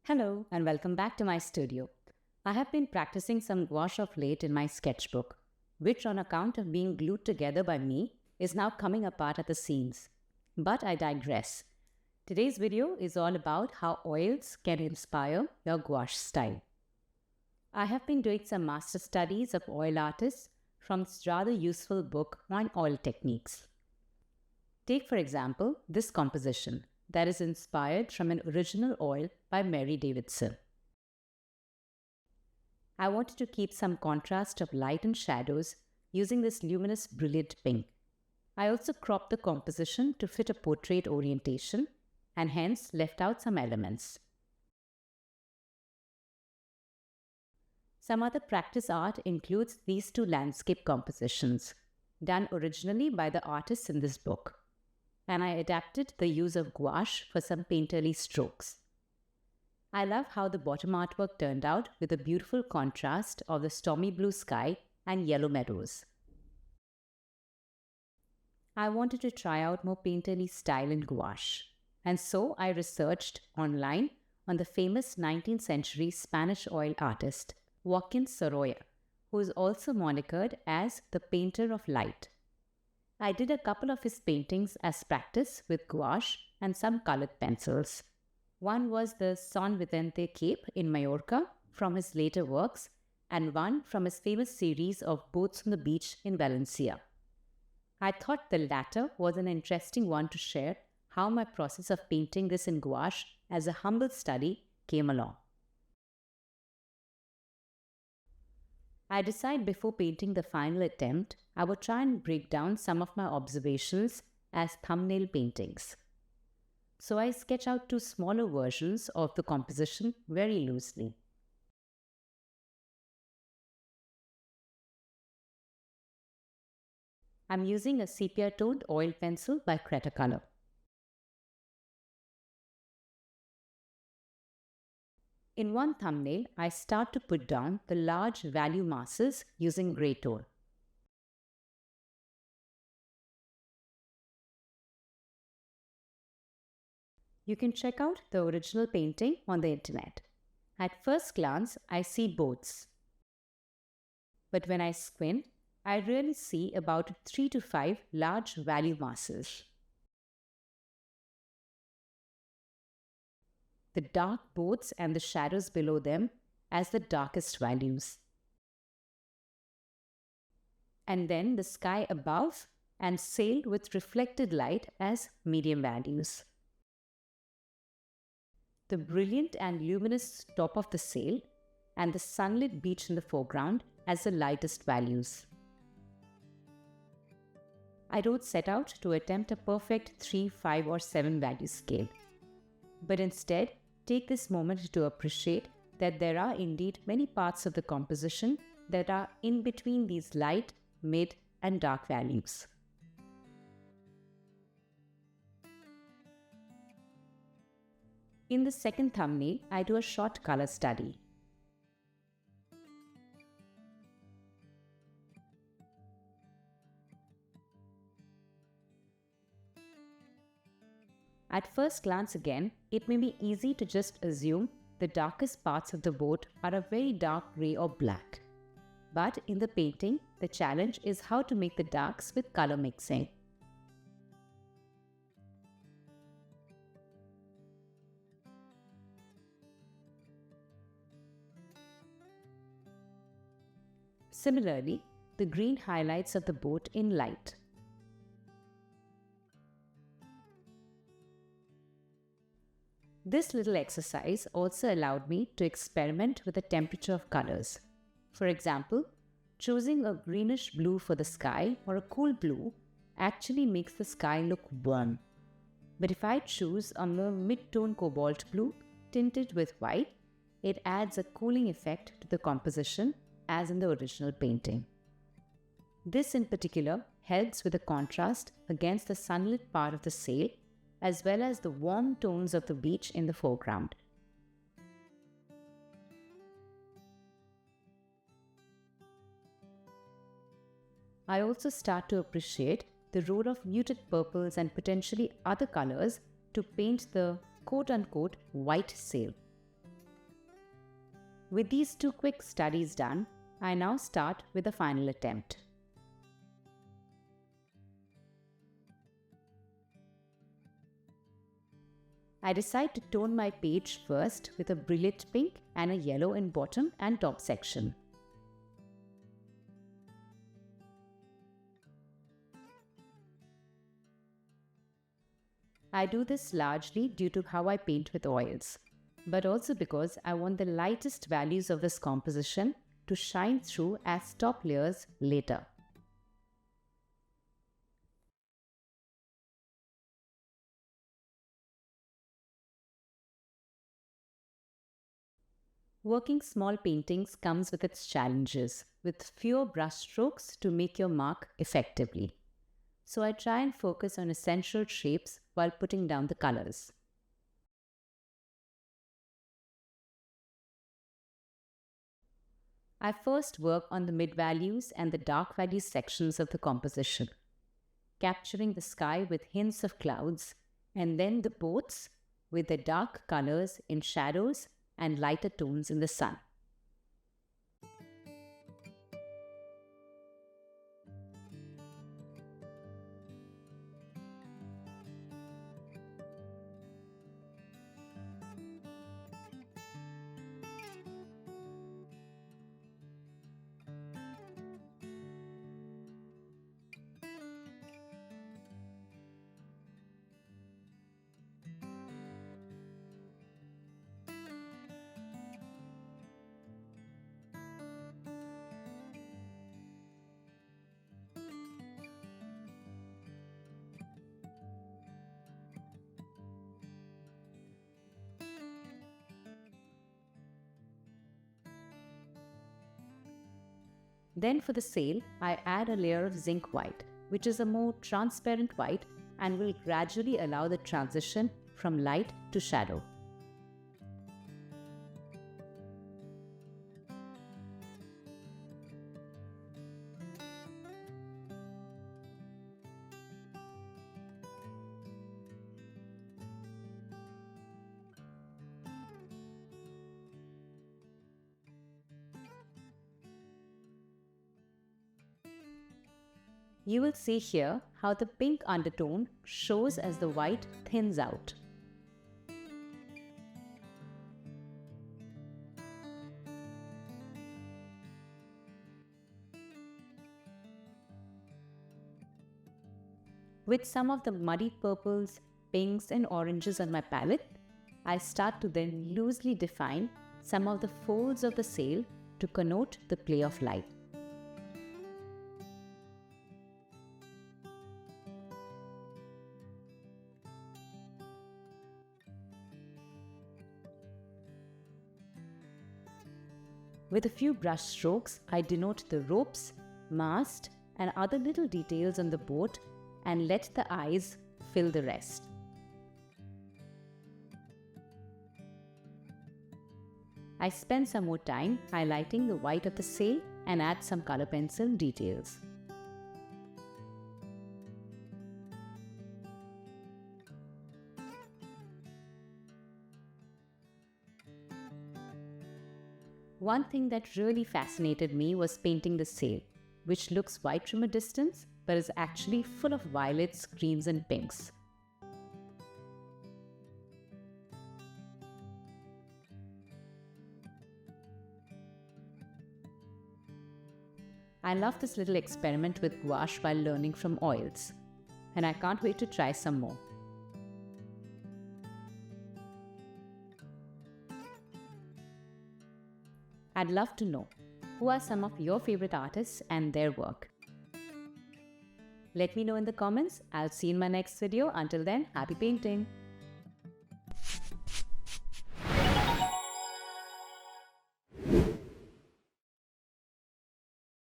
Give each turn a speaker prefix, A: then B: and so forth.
A: Hello and welcome back to my studio. I have been practicing some gouache of late in my sketchbook, which on account of being glued together by me is now coming apart at the seams. But I digress. Today's video is all about how oils can inspire your gouache style. I have been doing some master studies of oil artists from this rather useful book on oil techniques. Take for example this composition that is inspired from an original oil by Mary Davidson. I wanted to keep some contrast of light and shadows using this luminous brilliant pink. I also cropped the composition to fit a portrait orientation and hence left out some elements. Some other practice art includes these two landscape compositions, done originally by the artists in this book, and I adapted the use of gouache for some painterly strokes. I love how the bottom artwork turned out with a beautiful contrast of the stormy blue sky and yellow meadows. I wanted to try out more painterly style in gouache, and so I researched online on the famous 19th century Spanish oil artist Joaquín Sorolla, who is also monikered as the painter of light. I did a couple of his paintings as practice with gouache and some colored pencils. One was the San Vicente Cape in Mallorca from his later works, and one from his famous series of Boats on the Beach in Valencia. I thought the latter was an interesting one to share how my process of painting this in gouache as a humble study came along. I decided before painting the final attempt, I would try and break down some of my observations as thumbnail paintings. So I sketch out two smaller versions of the composition very loosely. I'm using a sepia-toned oil pencil by Cretacolor. In one thumbnail, I start to put down the large value masses using grey tone. You can check out the original painting on the internet. At first glance, I see boats. But when I squint, I really see about 3 to 5 large value masses. The dark boats and the shadows below them as the darkest values. And then the sky above and sail with reflected light as medium values. The brilliant and luminous top of the sail and the sunlit beach in the foreground as the lightest values. I don't set out to attempt a perfect 3, 5 or 7 value scale, but instead take this moment to appreciate that there are indeed many parts of the composition that are in between these light, mid and dark values. In the second thumbnail, I do a short color study. At first glance again, it may be easy to just assume the darkest parts of the boat are a very dark grey or black. But in the painting, the challenge is how to make the darks with color mixing. Similarly, the green highlights of the boat in light. This little exercise also allowed me to experiment with the temperature of colors. For example, choosing a greenish blue for the sky or a cool blue actually makes the sky look warm. But if I choose a more mid-tone cobalt blue tinted with white, it adds a cooling effect to the composition as in the original painting. This in particular helps with the contrast against the sunlit part of the sail as well as the warm tones of the beach in the foreground. I also start to appreciate the role of muted purples and potentially other colors to paint the quote-unquote white sail. With these 2 quick studies done, I now start with the final attempt. I decide to tone my page first with a brilliant pink and a yellow in bottom and top section. I do this largely due to how I paint with oils, but also because I want the lightest values of this composition to shine through as top layers later. Working small paintings comes with its challenges, with fewer brush strokes to make your mark effectively. So I try and focus on essential shapes while putting down the colors. I first work on the mid-values and the dark value sections of the composition, capturing the sky with hints of clouds, and then the boats with the dark colors in shadows and lighter tones in the sun. Then for the sail, I add a layer of zinc white, which is a more transparent white and will gradually allow the transition from light to shadow. You will see here how the pink undertone shows as the white thins out. With some of the muddy purples, pinks and oranges on my palette, I start to then loosely define some of the folds of the sail to connote the play of light. With a few brush strokes, I denote the ropes, mast, and other little details on the boat and let the eyes fill the rest. I spend some more time highlighting the white of the sail and add some color pencil details. One thing that really fascinated me was painting the sail, which looks white from a distance but is actually full of violets, greens and pinks. I love this little experiment with gouache while learning from oils, and I can't wait to try some more. I'd love to know, who are some of your favorite artists and their work? Let me know in the comments. I'll see you in my next video. Until then, happy painting!